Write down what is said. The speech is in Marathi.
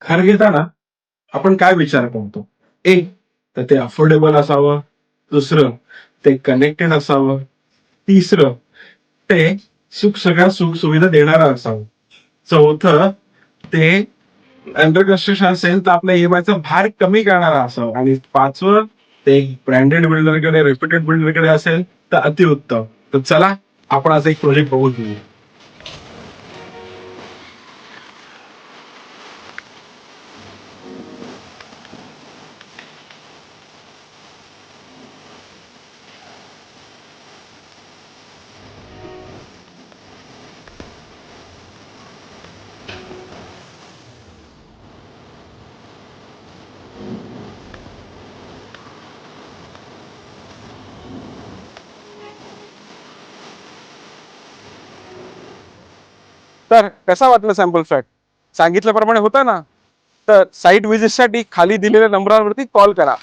घर घेताना आपण काय विचार करतो? एक तर ते अफोर्डेबल असावं, दुसरं ते कनेक्टेड असावं, तिसरं ते सगळ्या सुख-सुविधा देणारं असावं. चौथं ते अंडर कन्स्ट्रक्शन असेल तर आपल्या ई-एम-आयचा भार कमी करणारा असावा आणि 5वं ते ब्रँडेड बिल्डरकडे, रेप्युटेड बिल्डरकडे असेल तर अतिउत्तम. तर चला आपण आज एक प्रोजेक्ट बघून घेऊ. तर कसा वाटला सॅम्पल फ्लॅट? सांगितल्याप्रमाणे होता ना? तर साईट व्हिजिटसाठी खाली दिलेल्या नंबरावरती कॉल करा.